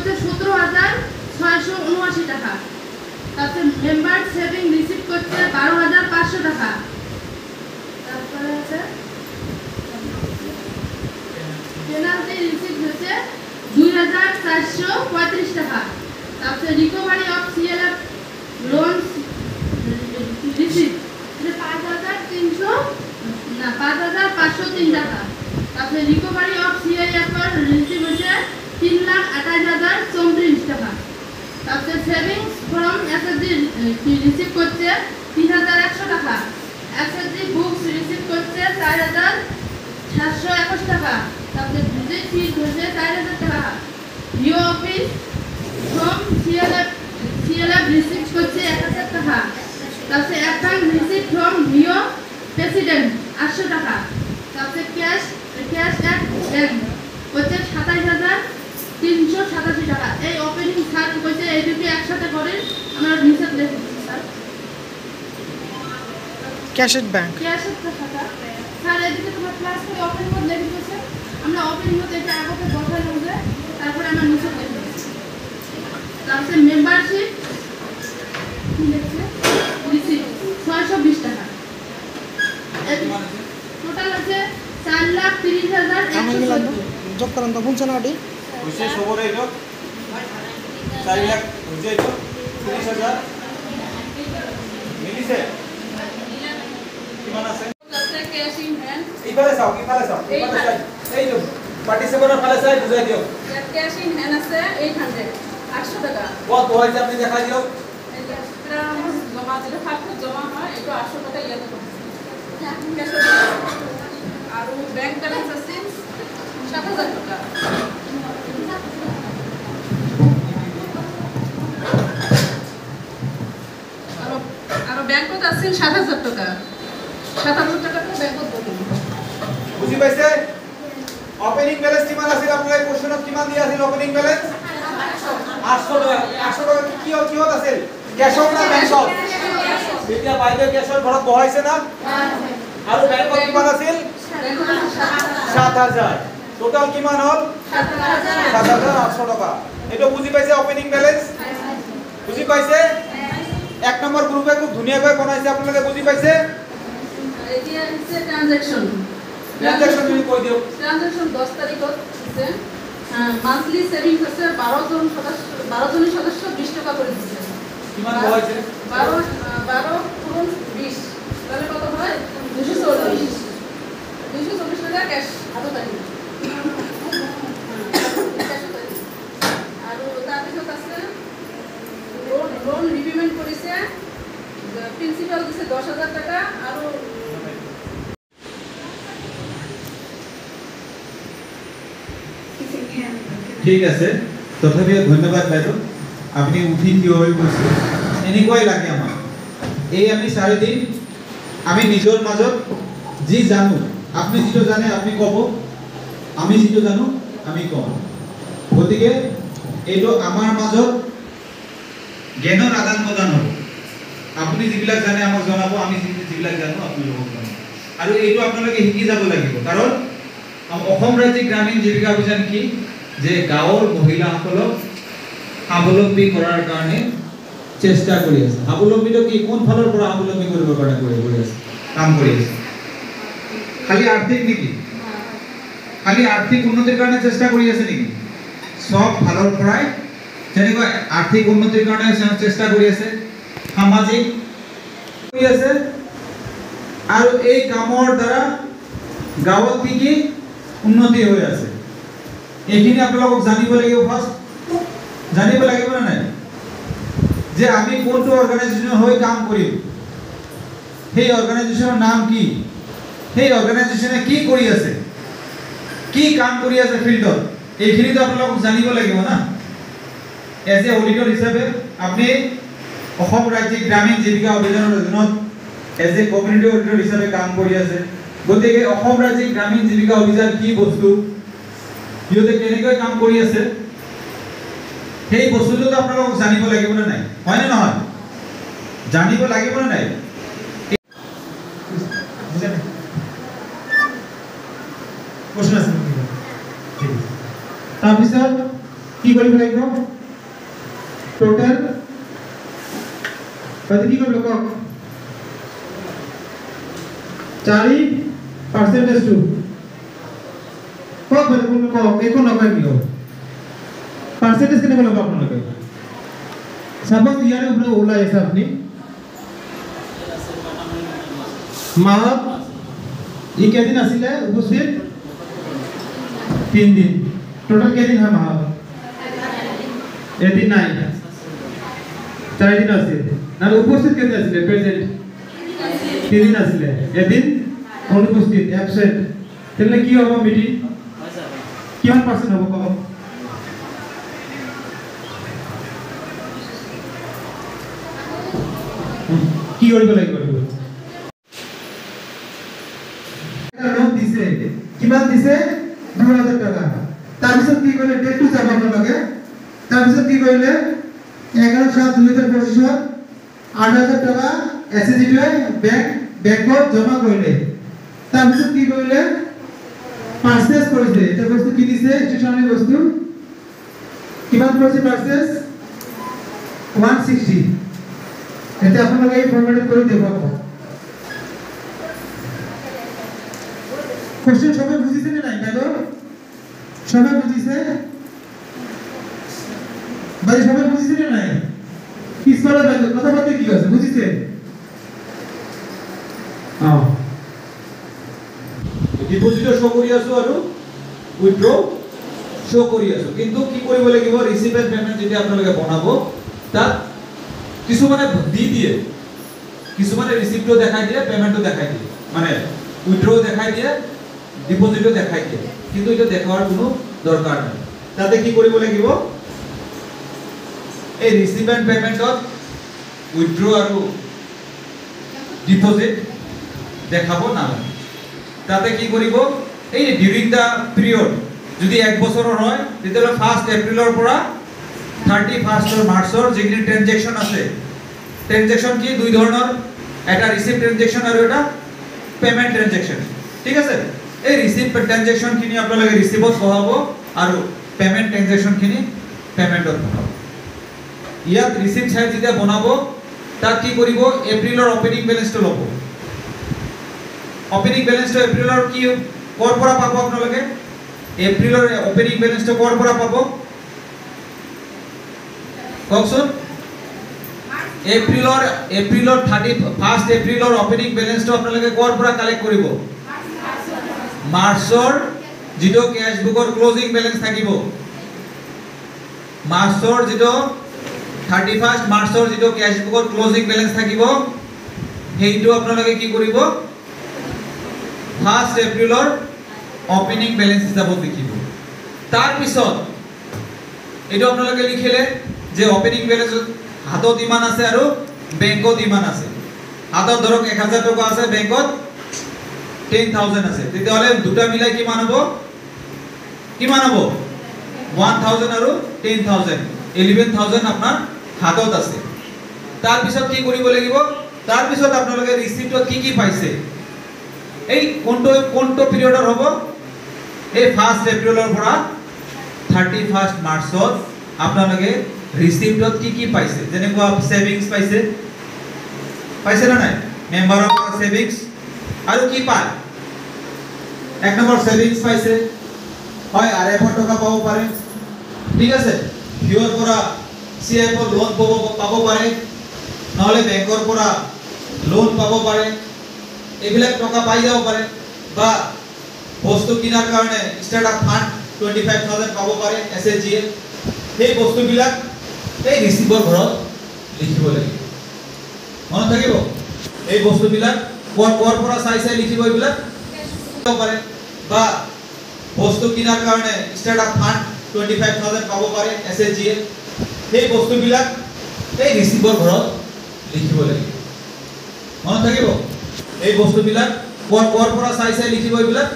করছে 17,679 টাকা। তারপরে মেম্বার সেভিং রিসিভ করছে 12,500 টাকা। তারপরে আছে পেনাল্টি রিসিভ হচ্ছে 2,435 টাকা। তারপরে recovery of CLF loan receive 5,503 টাকা। তারপরে রিকভারি অফ সিএলএফ রিসিভ হচ্ছে 3,28,034 টাকা। তারপরে সেভিংস ফ্রম এসএসডি রিসিভ করছে 3,100 টাকা। এসএসডি বুকস রিসিভ করছে 4,721 টাকা। তারপরে ভিজিট ফি হচ্ছে 4,000 টাকা। ভিও অফিস ফ্রম সিএলএফ রিসিভ করছে 1,000 টাকা। তারপরে অ্যাকাউন্ট রিসিভ ফ্রম ভিও প্রেসিডেন্ট 800 টাকা। তারপরে ক্যাশ অ্যাট ব্যাংক হচ্ছে 27,387 টাকা। এই ওপেনিং স্যার কইছে এই দুটো একসাথে করেন আমরা হিসাব লিখে দিচ্ছি স্যার। ক্যাশ এট ব্যাংক টাকা স্যার এদিকে তোমার ক্লাস করে ওপেনিং মত লিখে দিয়েছে। আমরা ওপেনিং মত এটা আগে বসাইলাম যে তারপরে আমরা হিসাব লিখে দিচ্ছি। তারপরে মেম্বারশিপ কি লিখছে রিসিভ 620 টাকা। টোটাল আছে 4,30,114 যোগ করেন তো শুনছেন আডি হইছে সবরে এলো 4 লাখ হইছে এলো 30,000 মিলিছে কিমান আছে ক্যাশ ইন হ্যান্ড এইবারে চাও এই লো পার্টিসিপেন্টর ফালে চাই বুঝাই দিও ক্যাশ ইন হ্যান্ড আছে 800 টাকা। কত হইছে আপনি দেখা দিও এটা জমা দিলে ফার্স্ট জমা হয় এটা 800 টাকা ইয়াতে করছে। আর ব্যাংক ব্যালেন্স আছে 7,000 টাকা। আর ব্যাংকত আছে 7,000 টাকা। 7,000 টাকা তো ব্যাংকত বলি বুঝি পাইছে ওপেনিং ব্যালেন্স কিমান আছিল আপনারা কোশ্চেনত কিমান দিয়া আছিল ওপেনিং ব্যালেন্স 800 টাকা। 800 টাকা কি কিহত আছিল ক্যাশত না ব্যাংকত বিদ্যা বাইদে ক্যাশত ঘৰত বহাইছে না আৰু ব্যাংকত কিমান আছিল 7,000 টোটাল কিমান হল 7,800 টাকা। এটা বুঝি পাইছে ওপেনিং ব্যালেন্স বুঝি পাইছে। এক নম্বর গ্রুপে খুব ধুনিয়াকৈ বনাইছে আপোনালোকে বুঝি পাইছে। এতিয়া আছে ট্রানজাকশন যদি কৈ দিও ট্রানজাকশন 10 তারিখত আছে মান্থলি সেভিংস আছে 12 জনের সদস্য 20 টাকা করে দিচ্ছে। কিমান বহাইছে 12 গুণ 20 তাহলে কত হয় 240 টাকা ক্যাশ হাতত আহিব। আৰু তাৰপিছত আছে লোন ৰিপেমেন্ট কৰিছে প্ৰিন্সিপাল দিছে 10,000 টাকা। আৰু ঠিক আছে তথাপিও ধন্যবাদ বাইদেউ আপনি উঠি থিয় হৈ গৈছে এনেকুৱাই লাগে আমাক। এই আমি 4 দিন আমি নিজৰ মাজত যি জানো আপনি যিটো জানে আপনি কব আমি যিটো জানো আমি কম। গতিকে এইটো আমাৰ মাজত জ্ঞানৰ আদান প্ৰদান হ'ব। আপুনি যিবিলাক জানে আমাক জনাব আমি যিবিলাক জানো আপোনালোকক জনাব। আৰু এইটো আপোনালোকে শিকি যাব লাগিব কাৰণ অসম ৰাজ্যিক গ্ৰামীণ জীৱিকা অভিযান কি যে গাঁৱৰ মহিলাসকলক স্বাৱলম্বী কৰাৰ কাৰণে চেষ্টা কৰি আছে। স্বাৱলম্বীটো কি কোন ফালৰ পৰা স্বাৱলম্বী কৰিবৰ কাৰণে কৰি আছে কাম কৰি আছে। খালি আৰ্থিক নেকি খালি আৰ্থিক উন্নতিৰ কাৰণে চেষ্টা কৰি আছে নেকি সব ফালৰ পৰাই যেনেকৈ আৰ্থিক উন্নতিৰ কাৰণে চেষ্টা কৰি আছে সামাজিক কৰি আছে। আৰু এই কামৰ দ্বাৰা গাঁৱত কি উন্নতি হৈ আছে এইখিনি আপোনালোকক জানিব লাগিব। ফাৰ্ষ্ট জানিব লাগিব না নাই যে আমি কোনটো অৰ্গানাইজেশ্যনৰ হৈ কাম কৰিম সেই অৰ্গানাইজেশ্যনৰ নাম কি সেই অৰ্গানাইজেশ্যনে কি কৰি আছে কি কাম কৰি আছে ফিল্ডত এইখিনিতো আপোনালোকক জানিব লাগিব না। এজ এ অডিটৰ হিচাপে আপুনি অসম ৰাজ্যিক গ্ৰামীণ জীৱিকা অভিযানৰ অধীনত এজ এ কমিউনিটি অডিটৰ হিচাপে কাম কৰি আছে। গতিকে অসম ৰাজ্যিক গ্ৰামীণ জীৱিকা অভিযান কি বস্তু সিহঁতে কেনেকৈ কাম কৰি আছে সেই বস্তুটো আপোনালোকক জানিব লাগিব না নাই হয় না নহয় জানিব লাগিব না নাই। প্ৰশ্ন আছে তাৰপিছত কি কৰিব লাগিব টোটাল তাতে কি কৰিব কক 4% টু কক বলে কোন কক একো নকয় কি হ'ব পার্সেন্টেজ কেনে বলব আপোনালোকে সাপোজ ইয়াৰ উপরে ওলাই আছে আপনি মাহত ই কেদিন আছিলে উপস্থিত 3 দিন টোটাল কেদিন হয় মাহত এদিন নাই 4 দিন আছে না উপস্থিত কেদিন আছিলে প্রেজেন্ট 3 দিন আছিলে এদিন অনুপস্থিত অ্যাবসেন্ট তাহলে কি হবে মিটিং কিমান পার্সেন্ট হবে কম কি কৰিব লাগিব লোন দিছে কিমান দিছে 2000 টাকা তাৰ পিছত কি কৰিলে ডেটটো যাব আপোনালোকে তাৰ পিছত কি কৰিলে 11/7/2025 8000 টাকা এসএসজিটোৱে বেংকত জমা কৰিলে তাৰ পিছত কি কৰিলে পাৰচেজ কৰিছে এটা বস্তু কিনিছে ষ্টেচনাৰী বস্তু কিমান কৰিছে পাৰচেজ 160 এটা আপোনালোকে এই ফৰম্যাটে কৰি দেব কোশ্চেন সবাই বুঝিছে না নাই দাদা সবাই বুঝিছে ভাই সবাই বুঝিছে না নাই পিছপাড়া দাদা কথা বলতে কি আছে বুঝিছে ডিপোজিট শো কৰি আছো আৰু উইথড্ৰ শো কৰি আছো কিন্তু কি কৰিব লাগিব ৰিসিভ এণ্ড পেমেন্ট যেতিয়া আপোনালোকে বনাব তাত কিছুমানে দি দিয়ে কিছুমানে ৰিসিপ্টটো দেখাই দিয়ে পেমেন্টটো দেখাই দিয়ে মানে উইথড্ৰ দেখাই দিয়ে ডিপোজিটটো দেখাই দিয়ে কিন্তু এটা দেখাৱাৰ কোনো দৰকাৰ নাই তাতে কি কৰিব লাগিব এই ৰিসিভ এণ্ড পেমেন্টত উইথড্ৰ আৰু ডিপোজিট দেখাব নালাগে তাতে কি কৰিব এই ডিউৰিং দা পিৰিয়ড যদি 1 বছৰৰ হয় তেতিয়ালে 1 এপ্ৰিলৰ পৰা 31 মাৰ্চৰ যিখিনি ট্ৰানজেকচন আছে ট্রানজেকশন কি দুই ধরনের এটা রিসিভ ট্রানজেকশন আর এটা পেমেন্ট ট্রানজেকশন ঠিক আছে এই রিসিভ ট্রানজেকশন কিনি আপোনালোকে রিসিভত বহাব আর পেমেন্ট ট্রানজেকশন কিনি পেমেন্টত বহাব ইয়াত রিসিভ সাইড যেতিয়া বনাব তাত কি কৰিব এপ্ৰিলৰ ওপেনিং ব্যালেন্সটো লব ওপেনিং ব্যালেন্সটো এপ্ৰিলৰ কি কৰ পৰা পাব আপোনালোকে এপ্ৰিলৰ ওপেনিং ব্যালেন্সটো কৰ পৰা পাব কওকচোন এপ্ৰিলৰ 31 এপ্ৰিলৰ ওপেনিং ব্যালেন্সটো আপোনালোকে কৰ পৰা কালেক্ট কৰিব মাৰ্চৰ যেটো ক্যাশ বুকৰ ক্লোজিং ব্যালেন্স থাকিব মাৰ্চৰ যেটো 31 মাৰ্চৰ যেটো ক্যাশ বুকৰ ক্লোজিং ব্যালেন্স থাকিব হেইটো আপোনালোকে কি কৰিব 1 এপ্ৰিলৰ ওপেনিং ব্যালেন্স হিচাপত লিখিব তাৰ পিছত এটো আপোনালোকে লিখিলে যে ওপেনিং ব্যালেন্স হাতত ইমান আছে আৰু বেংকত ইমান আছে হাতত ধৰক 1000 টাকা আছে বেংকত 10000 আছে তেতিয়াহলে দুটা মিলাই কিমান হ'ব 1000 আৰু 10000 11000 আপোনাৰ হাতত আছে তাৰ পিছত কি কৰিব লাগিব তাৰ পিছত আপোনালোকে ৰিসিপ্টত কি পাইছে এই কোনটো পিৰিয়ডৰ হ'ব এই 1 এপ্ৰিলৰ পৰা 31 মাৰ্চত আপোনালোকে ৰিসিপ্টত কি পাইছে যেনেকুৱা সেভিংস পাইছে না নাই মেম্বাৰৰ পৰা সেভিংস আৰু কি পায় এক নম্বৰ সেভিংস পাইছে হয় আৰএফ টকা পাব পাৰে ঠিক আছে ভিউৰ পৰা সিএফ লোন পাব পাৰে নহলে বেংকৰ পৰা লোন পাব পাৰে এইবিলাক টকা পাই যাব পাৰে বা বস্তু কিনাৰ কাৰণে স্টাৰ্টআপ ফান্ড 25000 পাব পাৰে এসএসজি এই বস্তুবিলাক এই ৰিসিভৰ ঘৰত লিখিব লাগিব মনত থাকিব এই বস্তুবিলাক কৰ পৰা চাই লিখিব এইবিলাক পাৰে বা বস্তু কিনাৰ কাৰণে স্টাৰ্টআপ ফান্ড 25000 পাব পাৰে এসএসজি এই বস্তুবিলাক এই ৰিসিভৰ ঘৰত লিখিব লাগিব মনত থাকিব এই বস্তুবিলাক কৰ পৰা চাই লিখিব এইবিলাক